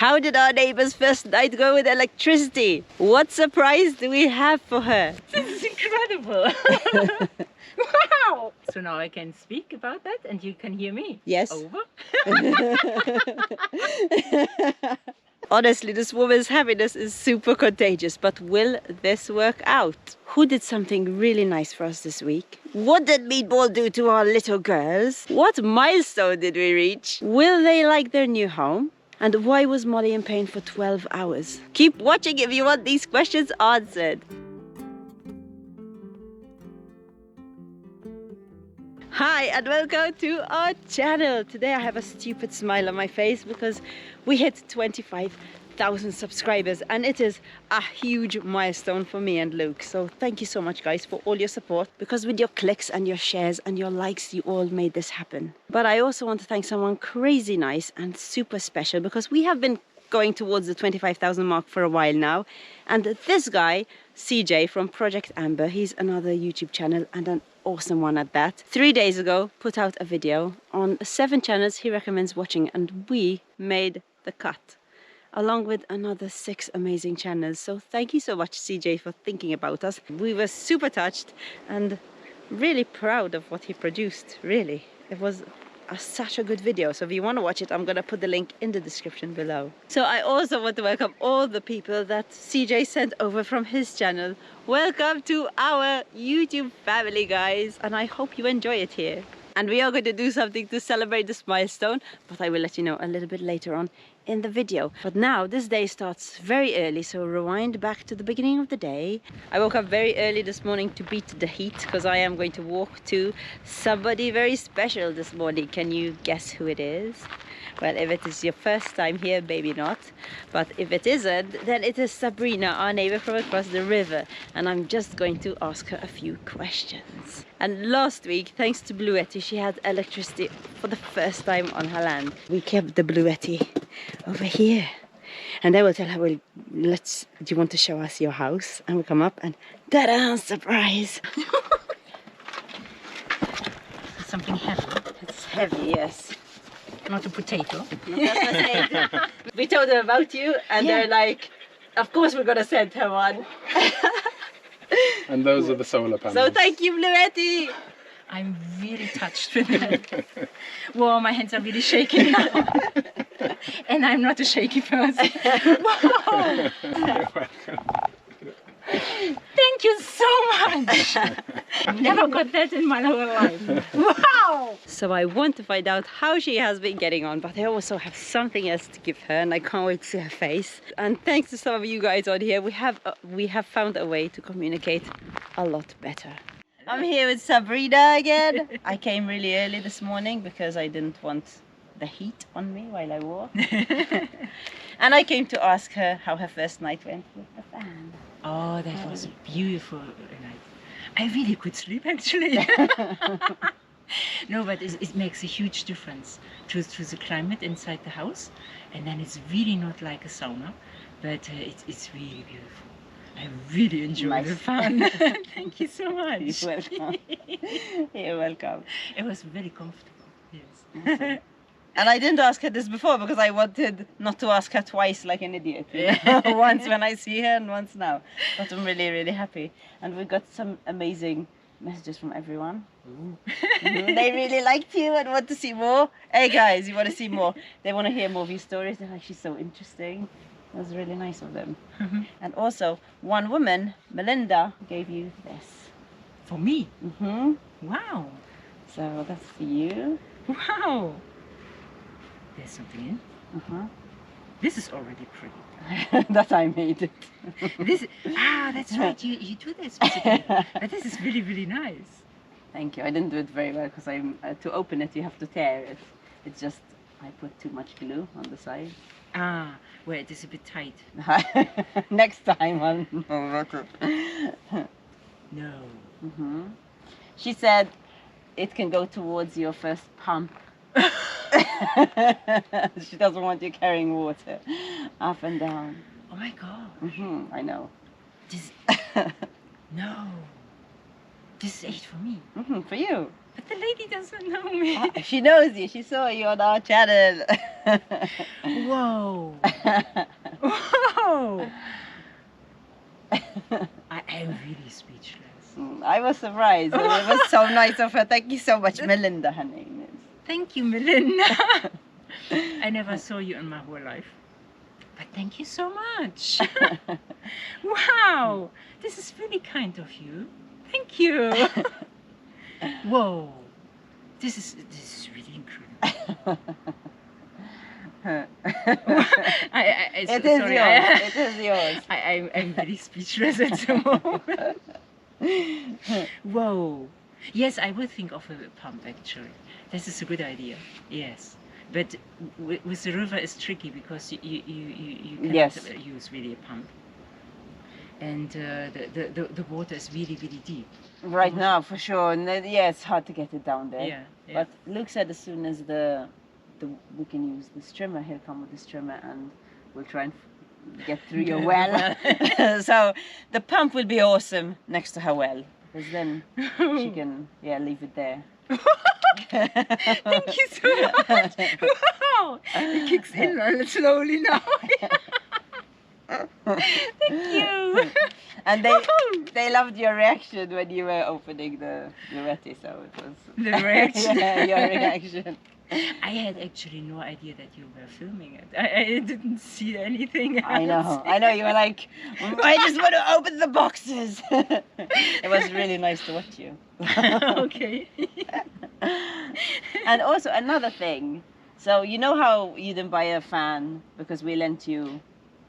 How did our neighbor's first night go with electricity? What surprise do we have for her? This is incredible. Wow! So now I can speak about that and you can hear me. Yes. Over. Honestly, this woman's happiness is super contagious, but will this work out? Who did something really nice for us this week? What did Meatball do to our little girls? What milestone did we reach? Will they like their new home? And why was Molly in pain for 12 hours? Keep watching if you want these questions answered. Hi and welcome to our channel. Today I have a stupid smile on my face because we hit 25,000 subscribers and it is a huge milestone for me and Luke. So thank you so much guys for all your support, because with your clicks and your shares and your likes you all made this happen. But I also want to thank someone crazy nice and super special, because we have been going towards the 25,000 mark for a while now, and this guy CJ from Project Amber, he's another YouTube channel and an awesome one at that, 3 days ago put out a video on 7 channels he recommends watching, and we made the cut along with another 6 amazing channels. So thank you so much CJ for thinking about us. We were super touched and really proud of what he produced. Really, it was such a good video. So if you want to watch it, I'm gonna put the link in the description below. So I also want to welcome all the people that CJ sent over from his channel. Welcome to our YouTube family guys, and I hope you enjoy it here. And we are going to do something to celebrate this milestone, but I will let you know a little bit later on in the video. But now this day starts very early, so rewind back to the beginning of the day. I woke up very early this morning to beat the heat because I am going to walk to somebody very special this morning. Can you guess who it is? Well, if it is your first time here, maybe not. But if it isn't, then it is Sabrina, our neighbor from across the river. And I'm just going to ask her a few questions. And last week, thanks to Bluetti, she had electricity for the first time on her land. We kept the Bluetti over here. And I will tell her, well, do you want to show us your house? And we'll come up and ta-da, surprise. Something heavy. It's heavy, yes. Not a potato. We told them about you and they're like, of course we're gonna send her one. And those are the solar panels. So thank you, Bluetti. I'm really touched with that. Whoa, my hands are really shaking now. And I'm not a shaky person. Wow. Thank you so much. Never got that in my whole life. Wow. So I want to find out how she has been getting on, but I also have something else to give her and I can't wait to see her face. And thanks to some of you guys on here, we have found a way to communicate a lot better. I'm here with Sabrina again. I came really early this morning because I didn't want the heat on me while I walk. And I came to ask her how her first night went with the fan. Oh, that was a beautiful night. I really could sleep actually. No, but it makes a huge difference to the climate inside the house, and then it's really not like a sauna, but it's really beautiful. I really enjoyed the fun. Thank you so much. You're welcome. You're welcome. It was very comfortable. Yes. Awesome. And I didn't ask her this before because I wanted not to ask her twice like an idiot. You know? Once when I see her and once now. But I'm really, really happy. And we got some amazing messages from everyone. They really liked you and want to see more. Hey guys, you want to see more? They want to hear more of your stories. They're like, she's so interesting. It was really nice of them. And also, one woman, Melinda, gave you this. For me? Wow. So that's for you. Wow. There's something in. This is already pretty. That I made it. That's right. You do this basically. But this is really, really nice. Thank you. I didn't do it very well because to open it you have to tear it. It's just I put too much glue on the side. Well, it is a bit tight. Next time I'll know better. No. She said it can go towards your first pump. She doesn't want you carrying water up and down. Oh my god. I know. This no. This is echt for me. For you. But the lady doesn't know me. She knows you. She saw you on our channel. Whoa. Whoa. I'm really speechless. I was surprised. It was so nice of her. Thank you so much, Melinda, her name is. Thank you, Melinda. I never saw you in my whole life. But thank you so much. Wow. This is really kind of you. Thank you. Whoa. This is really incredible. It is yours. It is yours. I'm very speechless at the moment. Whoa. Yes, I will think of a pump actually. This is a good idea. Yes. But with the river it's tricky because you cannot use really a pump. And the water is really deep. Right now, for sure. And yeah, it's hard to get it down there. Yeah. But Luke said as soon as we can use the strimmer, he'll come with the strimmer and we'll try and get through your well. So the pump will be awesome next to her well. Because then she can, leave it there. Thank you so much. Wow. It kicks in slowly now. Thank you. And they loved your reaction when you were opening the Retti, so it was the reaction. Yeah, your reaction. I had actually no idea that you were filming it. I didn't see anything else. I know. You were like, I just want to open the boxes. It was really nice to watch you. Okay. And also another thing. So you know how you didn't buy a fan because we lent you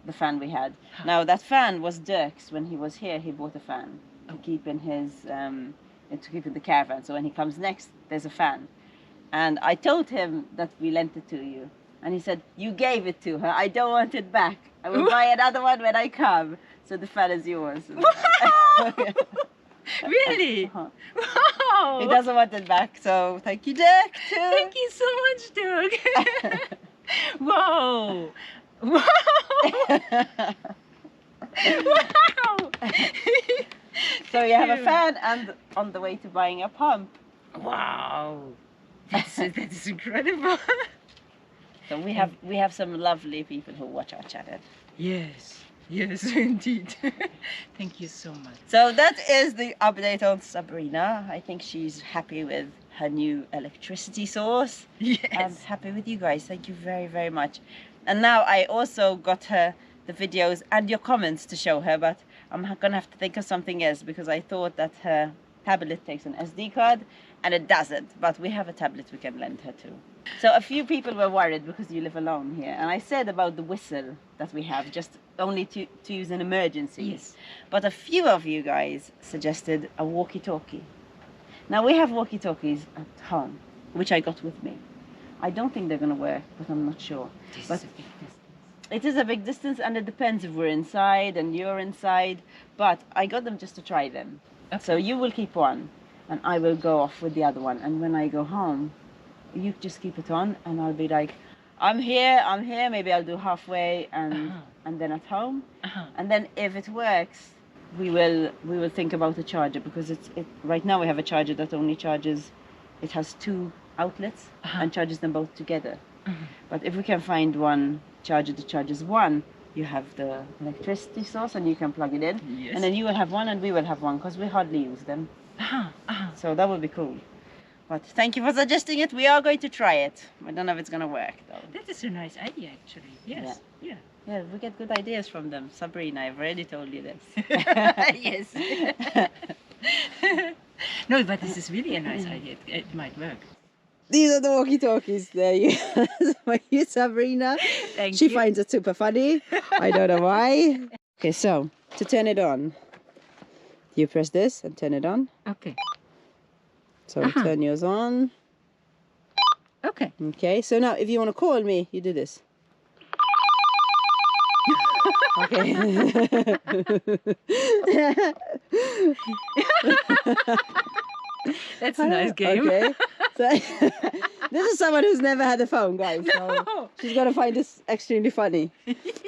the fan we had. Now that fan was Dirk's. When he was here, he bought a fan to keep in his to keep in the caravan. So when he comes next, there's a fan. And I told him that we lent it to you, and he said you gave it to her. I don't want it back. I will buy another one when I come. So the fan is yours. Really? Wow. He doesn't want it back. So thank you, Dirk. Too. Thank you so much, Dirk. Wow. Wow! Wow! So you have a fan and on the way to buying a pump. Wow! That is incredible. So we have some lovely people who watch our channel. Yes, indeed. Thank you so much. So that is the update on Sabrina. I think she's happy with her new electricity source. Yes. I'm happy with you guys. Thank you very much. And now I also got her the videos and your comments to show her, but I'm gonna have to think of something else because I thought that her tablet takes an SD card and it doesn't, but we have a tablet we can lend her to. So a few people were worried because you live alone here, and I said about the whistle that we have, just only to use in emergencies. Yes. But a few of you guys suggested a walkie-talkie. Now we have walkie-talkies at home, which I got with me. I don't think they're going to work, but I'm not sure. This But is a big distance. it is a big distance, and it depends if we're inside and you're inside. But I got them just to try them. Okay. So you will keep one, and I will go off with the other one. And when I go home, you just keep it on, and I'll be like, I'm here. Maybe I'll do halfway, and then at home. And then if it works, we will think about a charger, because right now we have a charger that only charges. It has two outlets and charges them both together. But if we can find one charger that charges one, you have the electricity source and you can plug it in. Yes. And then you will have one and we will have one, because we hardly use them. So that would be cool. But thank you for suggesting it. We are going to try it. I don't know if it's going to work though. That is a nice idea actually. Yes. Yeah. Yeah, we get good ideas from them. Sabrina, I've already told you this. Yes. No, but this is really a nice idea. It might work. These are the walkie-talkies. There you for you, Sabrina. Thank She you. finds it super funny. I don't know why. Okay, so to turn it on, you press this and turn it on. Okay. So turn yours on. Okay. Okay, so now if you want to call me, you do this. Okay. That's a nice game. Okay. This is someone who's never had a phone, guys. So No. she's gonna find this extremely funny.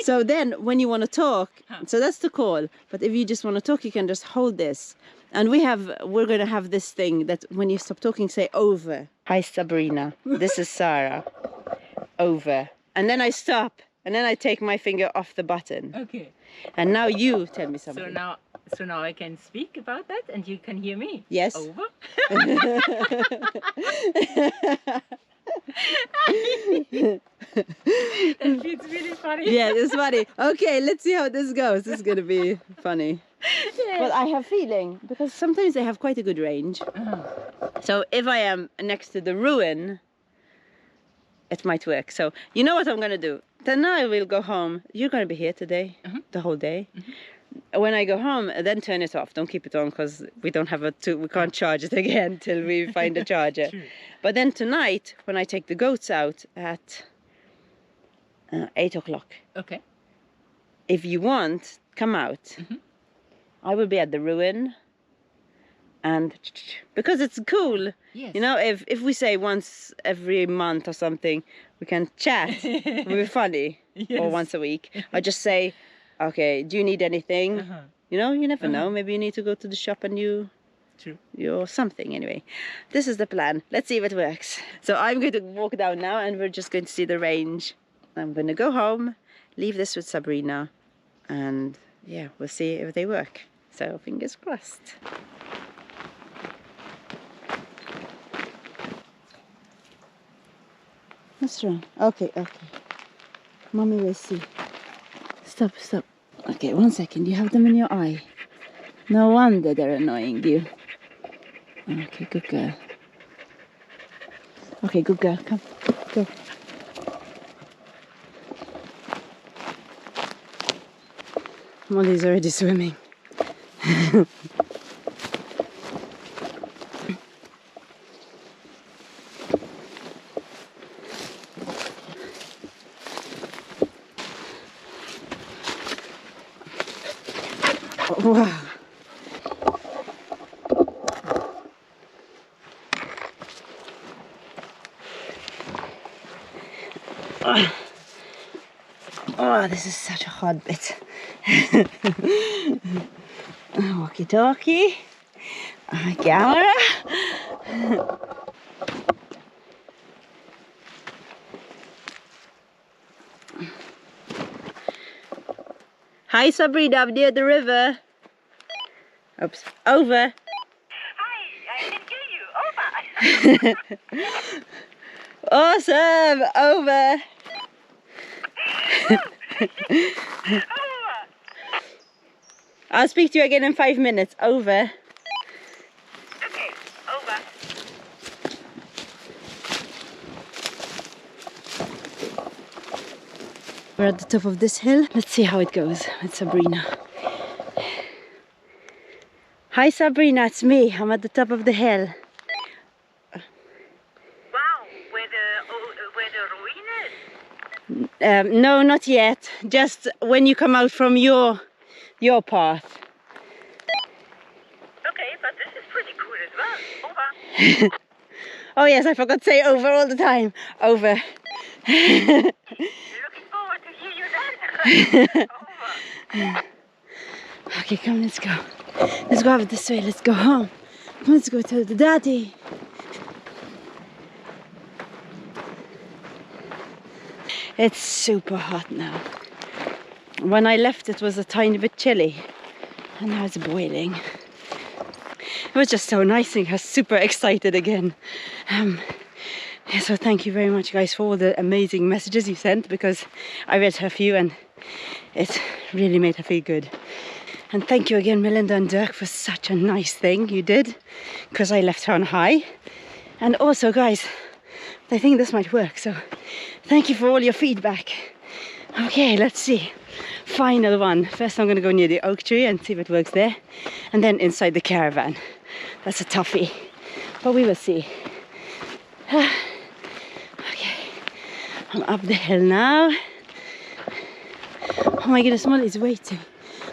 So then, when you want to talk, so that's the call. But if you just want to talk, you can just hold this. And we're gonna have this thing that when you stop talking, say over. Hi, Sabrina. This is Sarah. Over. And then I stop. And then I take my finger off the button. Okay. And now you tell me something. So now I can speak about that and you can hear me. Yes. Over. That feels really funny. Yeah, it's funny. Okay, let's see how this goes. This is gonna be funny. Yeah. But I have feeling, because sometimes they have quite a good range. So if I am next to the ruin, it might work. So you know what I'm gonna do? Then I will go home. You're gonna be here today, the whole day. When I go home, then turn it off. Don't keep it on because we don't have we can't charge it again till we find a charger. True. But then tonight, when I take the goats out at 8 o'clock, Okay. if you want, come out. I will be at the ruin, and because it's cool, Yes. you know, if we say once every month or something, we can chat. It will be funny. Or Yes. once a week. I just say, okay, do you need anything? You know, you never know. Maybe you need to go to the shop and True. you're something. Anyway, this is the plan. Let's see if it works. So I'm going to walk down now, and we're just going to see the range. I'm going to go home, leave this with Sabrina, and yeah, we'll see if they work. So fingers crossed. What's wrong? Okay. Mommy will see. Stop. Okay, 1 second. You have them in your eye. No wonder they're annoying you. Okay, good girl. Okay, good girl. Come, go. Molly's already swimming. Wow. Oh, this is such a hard bit. Walkie talkie. Camera. Hi, Sabrina, I'm near the river. Oops, over. Hi, I can hear you. Over. Awesome, over. Over. I'll speak to you again in 5 minutes. Over. Okay, over. We're at the top of this hill. Let's see how it goes with Sabrina. Hi, Sabrina, it's me. I'm at the top of the hill. Wow, where the ruin is? No, not yet. Just when you come out from your path. Okay, but this is pretty cool as well. Over. Oh yes, I forgot to say over all the time. Over. Looking forward to hear you then. Over. Okay, come, let's go. Let's go out this way. Let's go home. Come, let's go to the daddy. It's super hot now. When I left, it was a tiny bit chilly, and now it's boiling. It was just so nice, and I was super excited again. Yeah, so thank you very much, guys, for all the amazing messages you sent, because I read a few and it really made her feel good. And thank you again, Melinda and Dirk, for such a nice thing you did, because I left her on high. And also, guys, I think this might work, so thank you for all your feedback. Okay, let's see. Final one. First I'm going to go near the oak tree and see if it works there, and then inside the caravan. That's a toughie, but we will see. Okay, I'm up the hill now. Oh my goodness, Molly's waiting.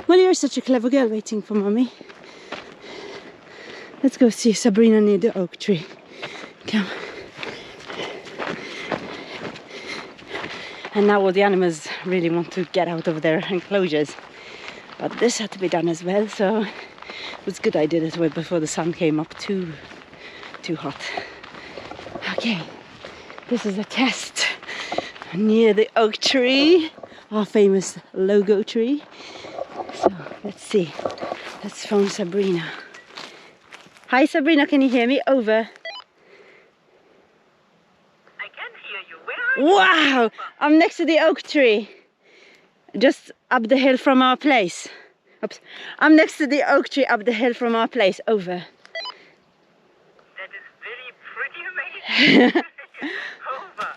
Molly, you're such a clever girl, waiting for Mommy. Let's go see Sabrina near the oak tree. Come. And now all the animals really want to get out of their enclosures. But this had to be done as well, so it was good I did it before the sun came up too hot. Okay, this is a test near the oak tree, our famous logo tree. So let's see. Let's phone Sabrina. Hi Sabrina, can you hear me? Over. I can hear you. Where are you? Wow! I'm next to the oak tree. Just up the hill from our place. Oops. I'm next to the oak tree up the hill from our place. Over. That is very pretty amazing. Over.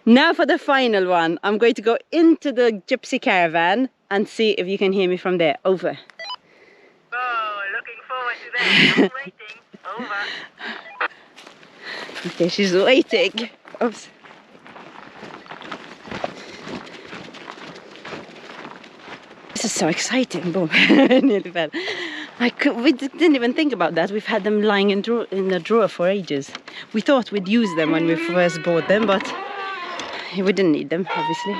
Now for the final one. I'm going to go into the gypsy caravan and see if you can hear me from there. Over. Oh, looking forward to that. I'm waiting. Over. Okay, she's waiting. Oops. This is so exciting. Boom. Nearly fell. We didn't even think about that. We've had them lying in the drawer for ages. We thought we'd use them when we first bought them, but we didn't need them, obviously.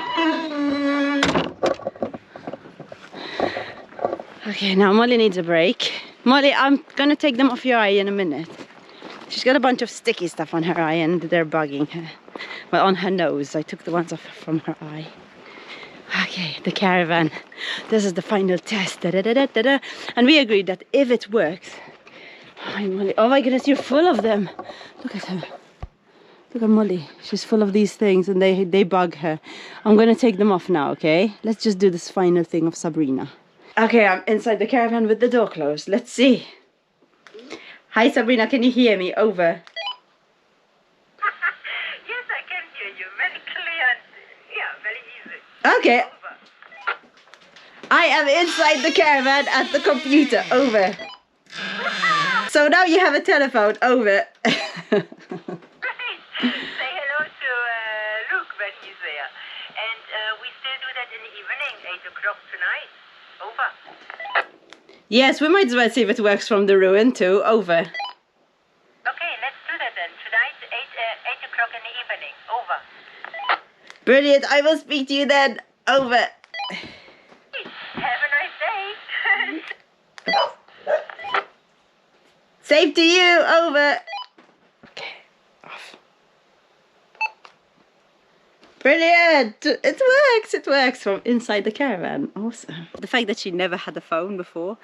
Okay, now Molly needs a break. Molly, I'm gonna take them off your eye in a minute. She's got a bunch of sticky stuff on her eye and they're bugging her. Well, on her nose. I took the ones off from her eye. Okay, the caravan. This is the final test. Da, da, da, da, da, da. And we agreed that if it works... Hi, Molly. Oh my goodness, you're full of them. Look at her. Look at Molly. She's full of these things and they bug her. I'm going to take them off now, okay? Let's just do this final thing of Sabrina. Okay, I'm inside the caravan with the door closed. Let's see. Hi, Sabrina. Can you hear me? Over. Yes, I can hear you. Very clear and very easy. Okay. Over. I am inside the caravan at the computer. Over. So now you have a telephone. Over. Say hello to Luke when he's there. And we still do that in the evening, 8 o'clock tonight. Over. Yes, we might as well see if it works from the ruin too. Over. Okay, let's do that then. Tonight, 8 o'clock in the evening. Over. Brilliant. I will speak to you then. Over. Have a nice day. Same to you. Over. Okay. Off. Brilliant. It works. It works from inside the caravan. Awesome. The fact that she never had a phone before,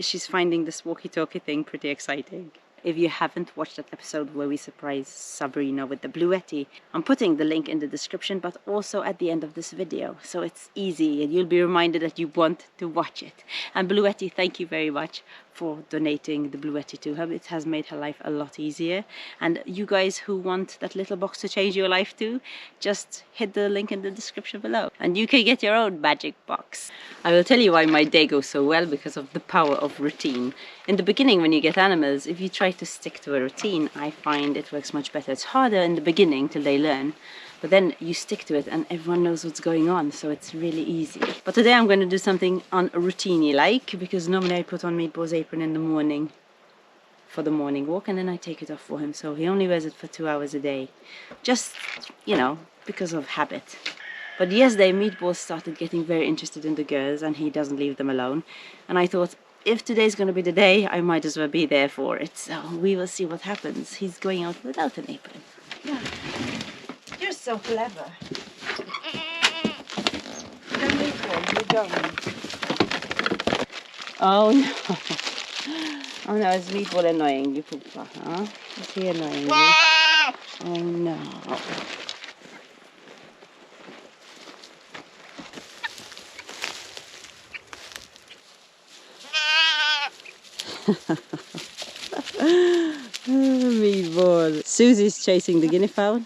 she's finding this walkie-talkie thing pretty exciting. If you haven't watched that episode where we surprised Sabrina with the Bluetti, I'm putting the link in the description, but also at the end of this video. So it's easy and you'll be reminded that you want to watch it. And Bluetti, thank you very much for donating the Bluetti to her. It has made her life a lot easier. And you guys who want that little box to change your life to, just hit the link in the description below. And you can get your own magic box. I will tell you why my day goes so well, because of the power of routine. In the beginning, when you get animals, if you try to stick to a routine, I find it works much better. It's harder in the beginning till they learn, but then you stick to it and everyone knows what's going on, so it's really easy. But today I'm going to do something on routine-y like, because normally I put on Meatball's apron in the morning for the morning walk and then I take it off for him, so he only wears it for 2 hours a day. Just, you know, because of habit. But yesterday Meatball started getting very interested in the girls and he doesn't leave them alone. And I thought, if today's going to be the day, I might as well be there for it. So we will see what happens. He's going out without an apron. Yeah. You're so clever. Come Meatball, you're going. Oh no. Oh no, is Meatball annoying you, Poopa, huh? Is he annoying you? Oh no. Meatball. Susie's chasing the guinea fowl.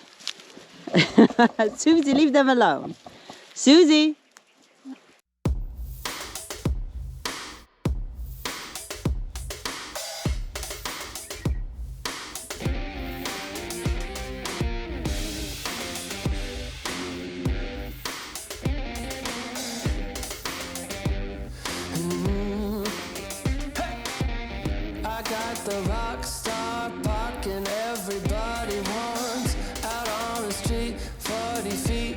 Susie, leave them alone. Susie! The rock star parking everybody wants out on the street, 40 feet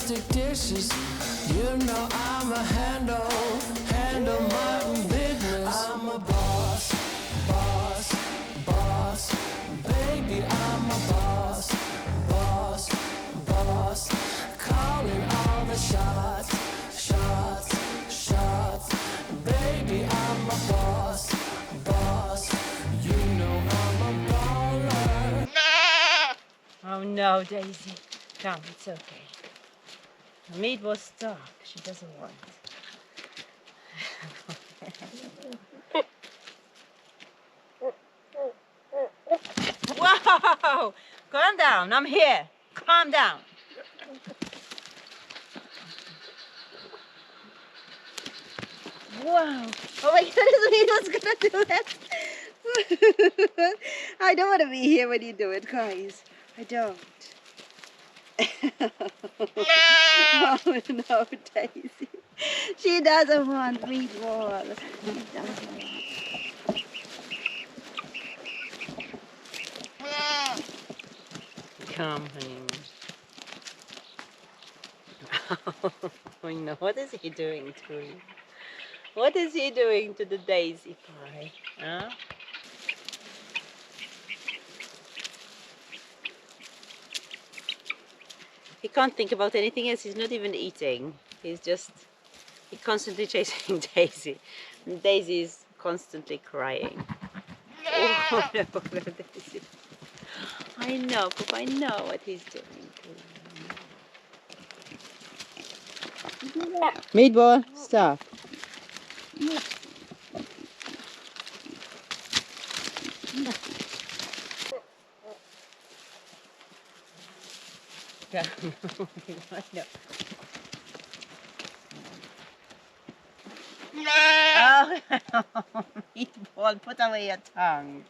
plastic dishes. You know I'ma handle my own business. I'm a boss, boss, boss. Baby, I'm a boss, boss, boss. Calling all the shots, shots, shots. Baby, I'm a boss, boss. You know I'm a baller. Oh no, Daisy. Come, it's okay. The meat was stuck. She doesn't want it. Whoa! Calm down. I'm here. Calm down. Wow. Oh my goodness, he was gonna do that. I don't want to be here when you do it, guys. I don't. Oh no, Daisy. She doesn't want meatball. She doesn't want. Come, honey. Oh no, what is he doing to you? What is he doing to the daisy pie? Huh? He can't think about anything else. He's not even eating. He's constantly chasing Daisy. And Daisy is constantly crying. Oh no, Daisy. I know, Pop, I know what he's doing. Meatball, stop. Yeah. No. Oh, Meatball, put away your tongue.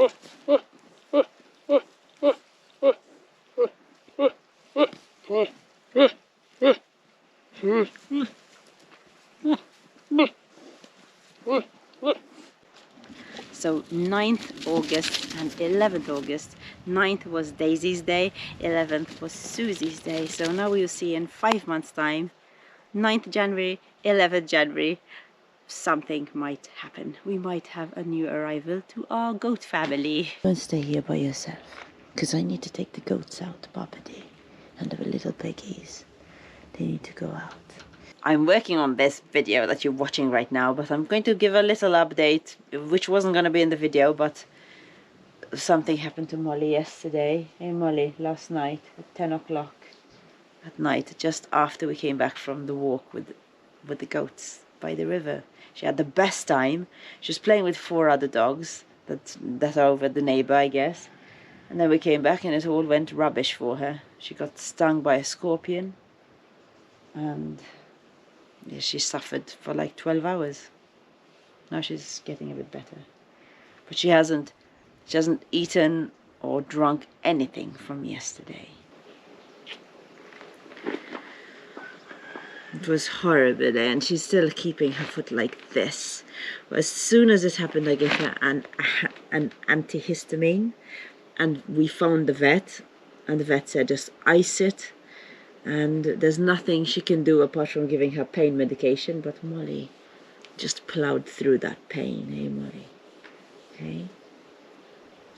So 9th August and 11th August. 9th was Daisy's day, 11th was Susie's day. So now we'll see in 5 months time, 9th January, 11th January, something might happen. We might have a new arrival to our goat family. Don't stay here by yourself, because I need to take the goats out, Bobbity, and the little piggies. They need to go out. I'm working on this video that you're watching right now, but I'm going to give a little update, which wasn't going to be in the video, but something happened to Molly yesterday. Hey Molly, last night at 10 o'clock at night, just after we came back from the walk with the goats by the river. She had the best time. She was playing with 4 other dogs that are over the neighbour, I guess. And then we came back and it all went rubbish for her. She got stung by a scorpion and yeah, she suffered for like 12 hours. Now she's getting a bit better. But she hasn't eaten or drunk anything from yesterday. It was horrible, and she's still keeping her foot like this. As soon as it happened, I gave her an antihistamine, and we found the vet, and the vet said just ice it, and there's nothing she can do apart from giving her pain medication. But Molly just plowed through that pain, hey Molly? Okay?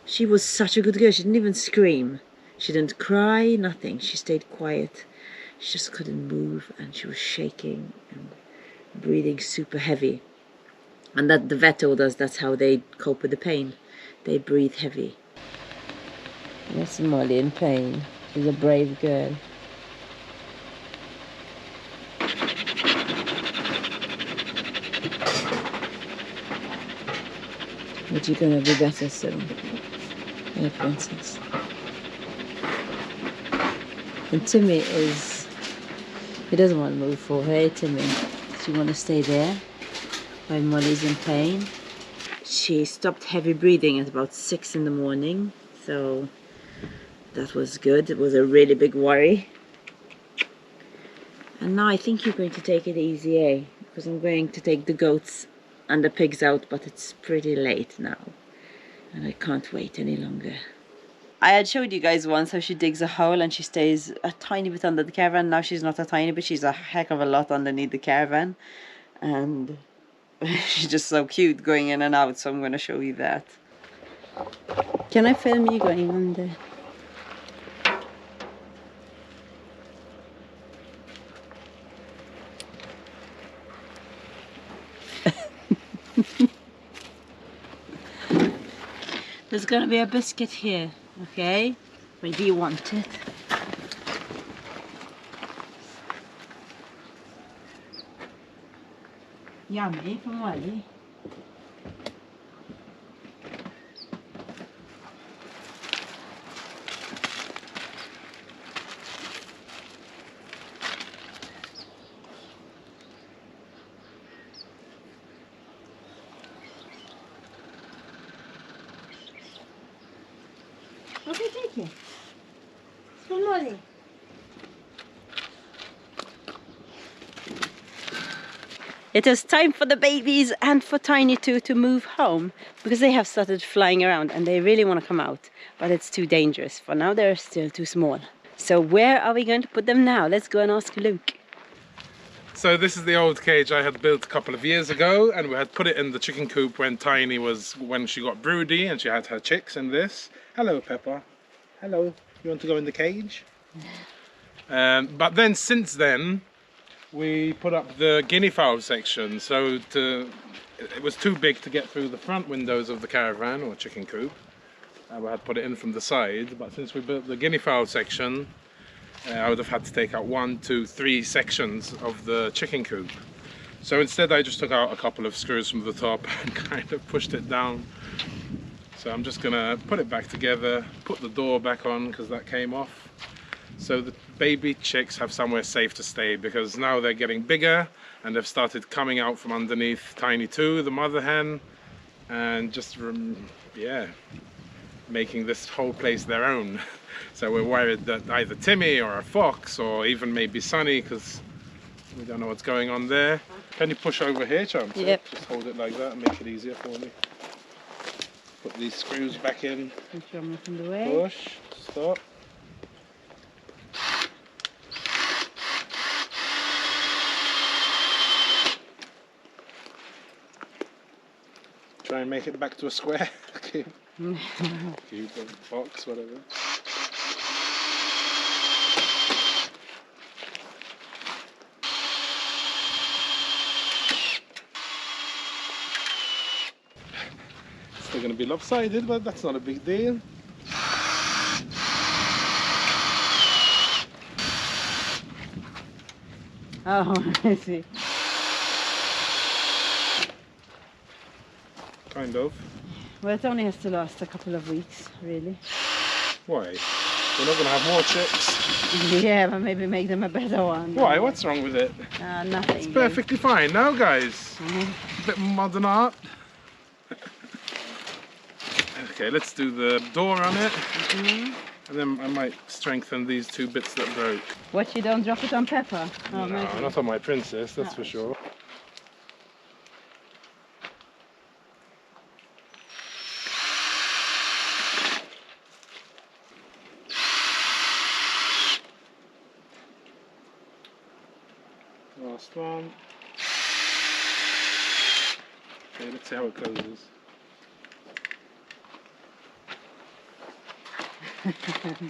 She was such a good girl. She didn't even scream. She didn't cry, nothing. She stayed quiet. She just couldn't move, and she was shaking and breathing super heavy. And that the vet told us that's how they cope with the pain. They breathe heavy. That's Molly in pain. She's a brave girl. But you're gonna be better soon. Yeah, princess. And Timmy he doesn't want to move for her. Hey, Timmy, does she want to stay there while Molly's in pain? She stopped heavy breathing at about 6 in the morning, so that was good. It was a really big worry. And now I think you're going to take it easy, eh? Because I'm going to take the goats and the pigs out, but it's pretty late now. And I can't wait any longer. I had showed you guys once how she digs a hole and she stays a tiny bit under the caravan. Now she's not a tiny bit, she's a heck of a lot underneath the caravan. And she's just so cute going in and out, so I'm going to show you that. Can I film you going on there? There's going to be a biscuit here, okay? Maybe you want it. Yummy from Wally. Okay, take it. From Wally. It is time for the babies and for Tiny too to move home because they have started flying around and they really want to come out, but it's too dangerous. For now they're still too small. So where are we going to put them now? Let's go and ask Luke. So this is the old cage I had built a couple of years ago, and we had put it in the chicken coop when she got broody and she had her chicks in this. Hello Peppa. Hello. You want to go in the cage? But then since then we put up the guinea fowl section, so it was too big to get through the front windows of the caravan or chicken coop. We had put it in from the side, but since we built the guinea fowl section, I would have had to take out 1, 2, 3 sections of the chicken coop. So instead I just took out a couple of screws from the top and kind of pushed it down. So I'm just gonna put it back together, put the door back on because that came off. So the baby chicks have somewhere safe to stay, because now they're getting bigger and they've started coming out from underneath Tiny 2, the mother hen, and just making this whole place their own. So we're worried that either Timmy or a fox or even maybe Sunny, because we don't know what's going on there. Can you push over here, Chance? Yep. Just hold it like that and make it easier for me. Put these screws back in. From the way. Push. Stop. Try and make it back to a square. Cube, box, whatever. Still going to be lopsided, but that's not a big deal. Oh, I see. Kind of. Well, it only has to last a couple of weeks, really. Why? We're not going to have more chicks. Yeah, but maybe make them a better one. Why? What's wrong with it? Nothing. It's perfectly fine now, guys. A bit modern art. Okay, let's do the door on it. And then I might strengthen these 2 bits that broke. What, you don't drop it on Peppa? Oh, No, maybe. not on my princess, that's for sure. Last one. Okay, let's see how it closes.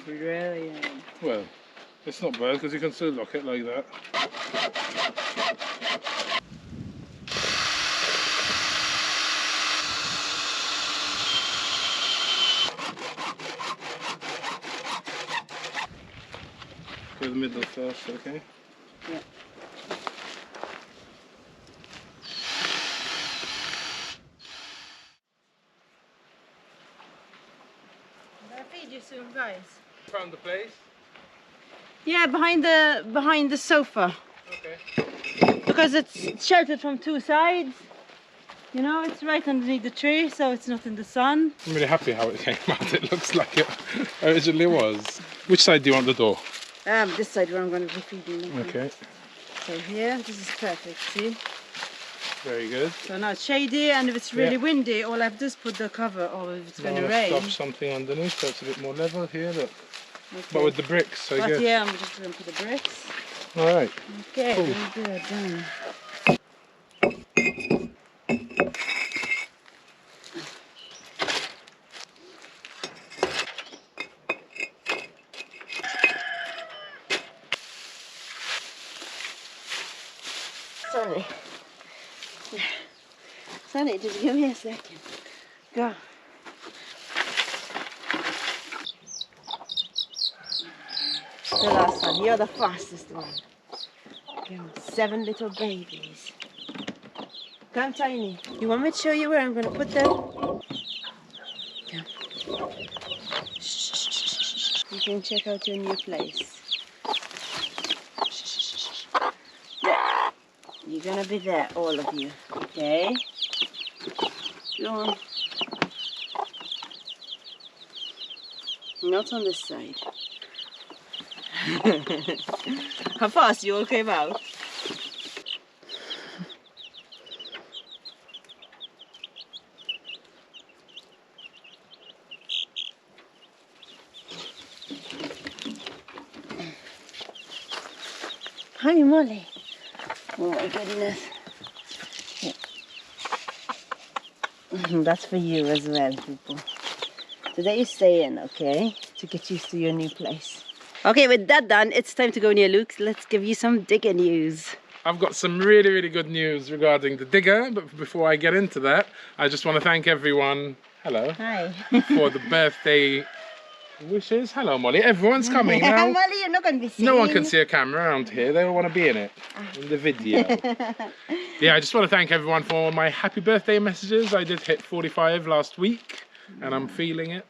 Brilliant. Well, it's not bad because you can still lock it like that. Go the middle first, okay? Yeah. I'll feed you soon, guys. Found the place? Yeah, behind the sofa. Okay. Because it's sheltered from 2 sides. You know, it's right underneath the tree, so it's not in the sun. I'm really happy how it came out. It looks like it originally was. Which side do you want the door? This side where I'm going to be feeding them. Okay. So here, this is perfect, see? Very good. So now it's shady, and if it's really Yeah. windy, all I have to do is put the cover, or if it's going to Now rain. stuff something underneath so it's a bit more level here, look. Okay. But with the bricks, I But guess. yeah, I'm just going to put the bricks. Alright. Okay, Cool. very good, done. Sorry. Sonny, just give me a second. Go. The last one. You're the fastest one. Go. 7 little babies. Come, Tiny. You want me to show you where I'm going to put them? Come. Shh. You can check out your new place. There. You're going to be there, all of you. Okay? Go on. Not on this side. How fast you all came out? Hi, Molly. Oh my goodness. Here. That's for you as well, people. Today you stay in, okay? To get used to your new place. Okay, with that done, it's time to go near Luke's. Let's give you some digger news. I've got some really, really good news regarding the digger, but before I get into that, I just want to thank everyone, hello, Hi. for the birthday wishes. Hello, Molly. Everyone's coming now. Molly, you're not going to be seen. No one can see a camera around here. They all want to be in it, in the video. Yeah, I just want to thank everyone for my happy birthday messages. I did hit 45 last week, and I'm feeling it.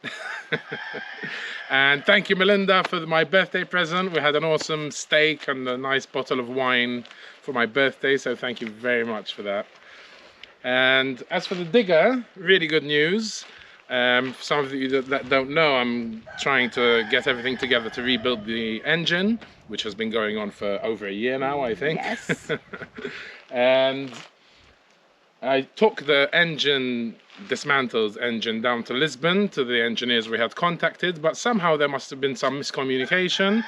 And thank you, Melinda, for my birthday present. We had an awesome steak and a nice bottle of wine for my birthday, so thank you very much for that. And as for the digger, really good news. For some of you that don't know, I'm trying to get everything together to rebuild the engine, which has been going on for over a year now, I think. Yes. And I took the engine, dismantled engine, down to Lisbon to the engineers we had contacted, but somehow there must have been some miscommunication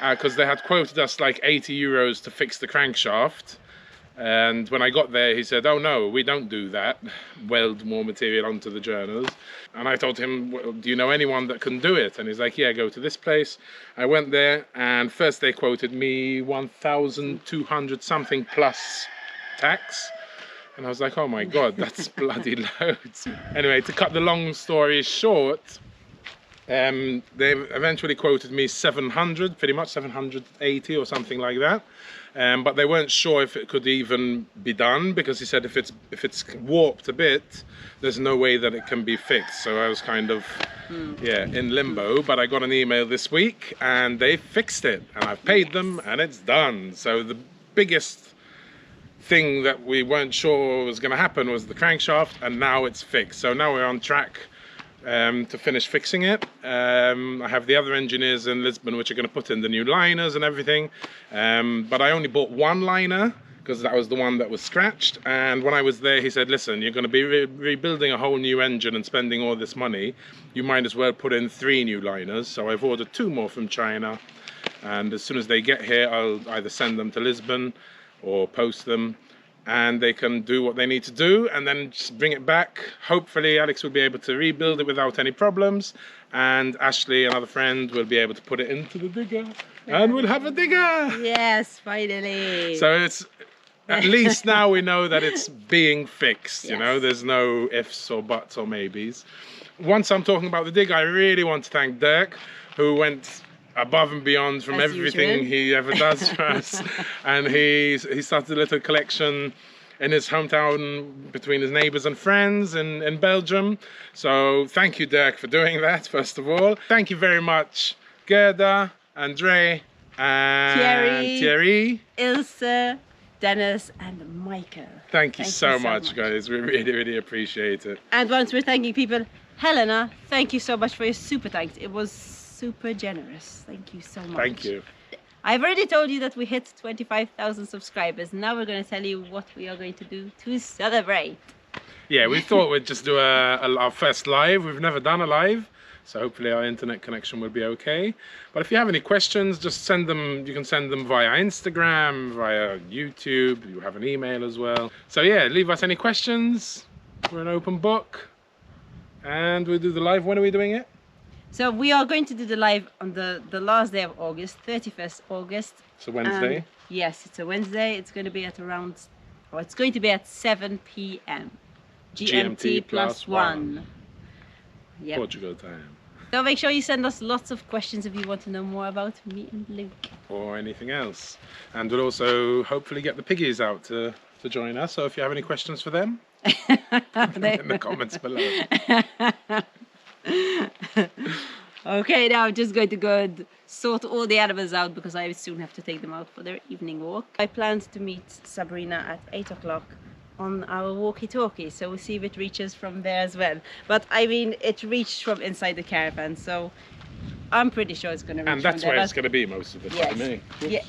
because they had quoted us like 80 euros to fix the crankshaft. And when I got there, he said, oh no, we don't do that, weld more material onto the journals. And I told him, well, do you know anyone that can do it? And he's like, yeah, go to this place. I went there, and first they quoted me 1,200 something plus tax. And I was like, oh my God, that's bloody loads. Anyway, to cut the long story short, they eventually quoted me 700, pretty much 780 or something like that. But they weren't sure if it could even be done, because he said if it's warped a bit, there's no way that it can be fixed. So I was kind of in limbo. But I got an email this week and they fixed it, and I've paid them and it's done. So the biggest thing that we weren't sure was going to happen was the crankshaft, and now it's fixed. So now we're on track to finish fixing it. I have the other engineers in Lisbon which are going to put in the new liners and everything, but I only bought one liner because that was the one that was scratched. And when I was there, he said, listen, you're going to be rebuilding a whole new engine and spending all this money, you might as well put in 3 new liners. So I've ordered 2 more from China, and as soon as they get here, I'll either send them to Lisbon or post them, and they can do what they need to do and then just bring it back. Hopefully Alex will be able to rebuild it without any problems, and Ashley, another friend, will be able to put it into the digger, and we'll have a digger. Yes, finally. So it's at least now we know that it's being fixed. Yes. You know, there's no ifs or buts or maybes. Once I'm talking about the digger, I really want to thank Dirk, who went above and beyond from As everything usual. he ever does for us. And he started a little collection in his hometown between his neighbours and friends in Belgium. So thank you, Dirk, for doing that, first of all. Thank you very much, Gerda, Andre, and Thierry. Ilse, Dennis, and Michael. Thank you so so much, much. guys. We really, really appreciate it. And once we're thanking people, Helena, thank you so much for your super thanks. It was super generous. Thank you so much. Thank you. I've already told you that we hit 25,000 subscribers. Now we're going to tell you what we are going to do to celebrate. Yeah, we thought we'd just do our first live. We've never done a live, so hopefully our internet connection will be okay. But if you have any questions, just send them. You can send them via Instagram, via YouTube. You have an email as well. So yeah, leave us any questions. We're an open book. And we'll do the live. When are we doing it? So we are going to do the live on the last day of August, 31st August. It's a Wednesday. Yes, it's a Wednesday. It's going to be at around, or it's going to be at 7 p.m. GMT +1. Yep. Portugal time. So make sure you send us lots of questions if you want to know more about me and Luke. Or anything else. And we'll also hopefully get the piggies out to join us. So if you have any questions for them, in the comments below. Okay, now I'm just going to go and sort all the animals out because I soon have to take them out for their evening walk. I planned to meet Sabrina at 8 o'clock on our walkie-talkie, so we'll see if it reaches from there as well. But I mean, it reached from inside the caravan, so I'm pretty sure it's going to reach And that's from there, where it's going to be most of the time, eh? Yeah.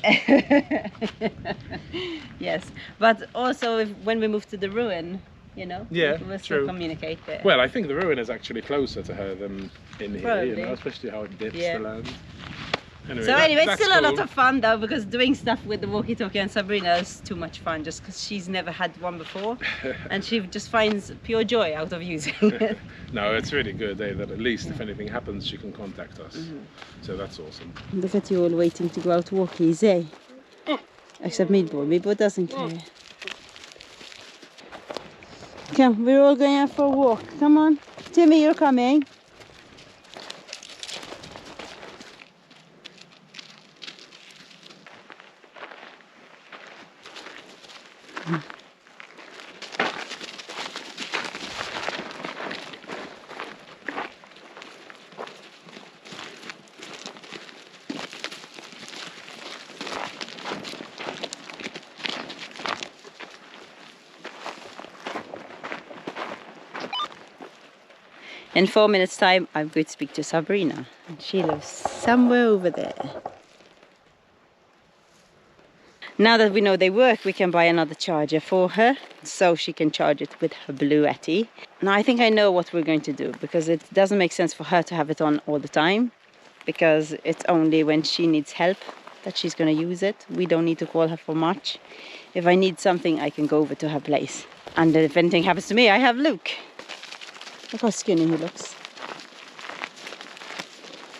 Yes, but also when we move to the ruin, you know, Yeah, we'll true. still communicate there. Well, I think the ruin is actually closer to her than in here, Probably. you know, especially how it dips Yeah. the land. Anyway, So anyway, it's that's still a lot cool. of fun though, because doing stuff with the walkie-talkie and Sabrina is too much fun just because she's never had one before and she just finds pure joy out of using it. No, it's really good, eh, that at least if anything happens, she can contact us. So that's awesome. Look at you all waiting to go out walkies, eh? Except Meatball. Meatball doesn't care. Come, we're all going out for a walk. Come on. Timmy, you're coming. In 4 minutes time, I'm going to speak to Sabrina. And she lives somewhere over there. Now that we know they work, we can buy another charger for her, so she can charge it with her Blue Yeti. Now I think I know what we're going to do, because it doesn't make sense for her to have it on all the time, because it's only when she needs help that she's going to use it. We don't need to call her for much. If I need something, I can go over to her place. And if anything happens to me, I have Luke. Look how skinny he looks.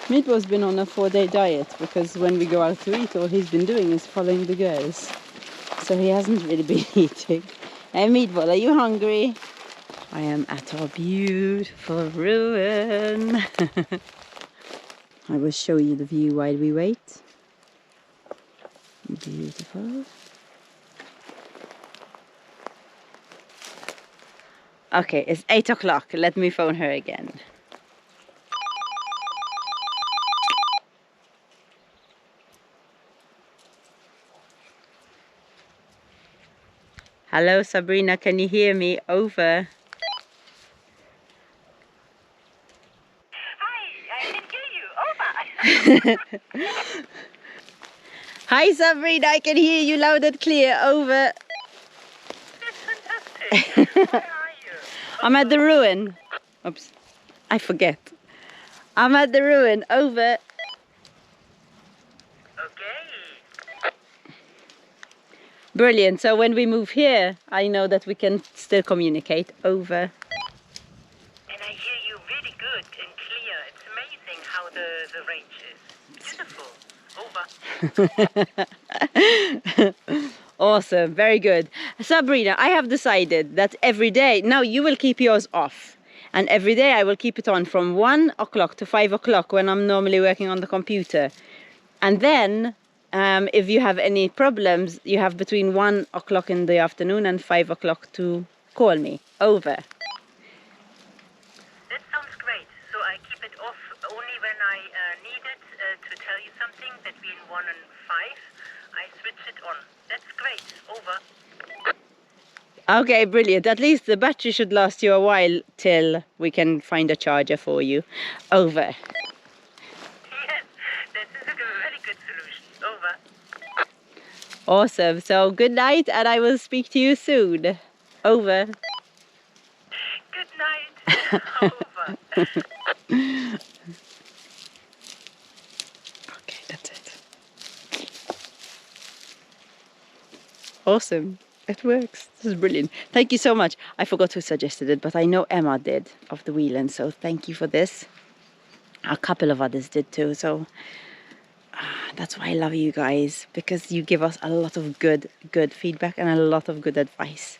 Meatball's been on a 4-day diet because when we go out to eat, all he's been doing is following the girls. So he hasn't really been eating. Hey Meatball, are you hungry? I am at our beautiful ruin. I will show you the view while we wait. Beautiful. Okay, it's 8 o'clock. Let me phone her again. Hello, Sabrina. Can you hear me? Over. Hi, I can hear you. Over. Hi, Sabrina. I can hear you loud and clear. Over. That's fantastic. Where are you? I'm at the ruin. Oops. I forget. I'm at the ruin. Over. Okay. Brilliant. So when we move here, I know that we can still communicate. Over. And I hear you really good and clear. It's amazing how the range is. Beautiful. Over. Awesome. Very good. Sabrina, I have decided that every day, now you will keep yours off. And every day I will keep it on from 1 o'clock to 5 o'clock when I'm normally working on the computer. And then if you have any problems, you have between 1 o'clock in the afternoon and 5 o'clock to call me. Over. That sounds great. So I keep it off only when I need it to tell you something between 1 and 5. I switch it on. That's great. Over. Okay, brilliant. At least the battery should last you a while till we can find a charger for you. Over. Yes, that is a really good solution. Over. Awesome. So good night, and I will speak to you soon. Over. Good night. Over. Okay, that's it. Awesome. It works. This is brilliant. Thank you so much. I forgot who suggested it, but I know Emma did of the Whelan, so thank you for this. A couple of others did too, so that's why I love you guys, because you give us a lot of good feedback and a lot of good advice.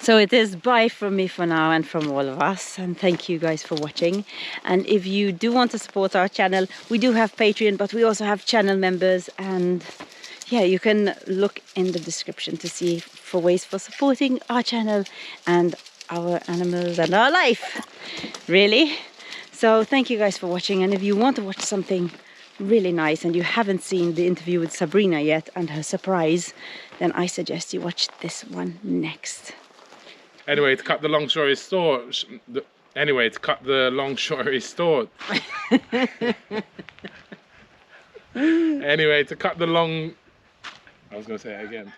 So it is bye from me for now and from all of us, and thank you guys for watching. And if you do want to support our channel, we do have Patreon, but we also have channel members, and yeah, you can look in the description to see for ways for supporting our channel and our animals and our life, really. So thank you guys for watching, and if you want to watch something really nice and you haven't seen the interview with Sabrina yet and her surprise, then I suggest you watch this one next. Anyway, to cut the long story short, Anyway, to cut the long story short. Anyway, to cut the long... I was going to say it again.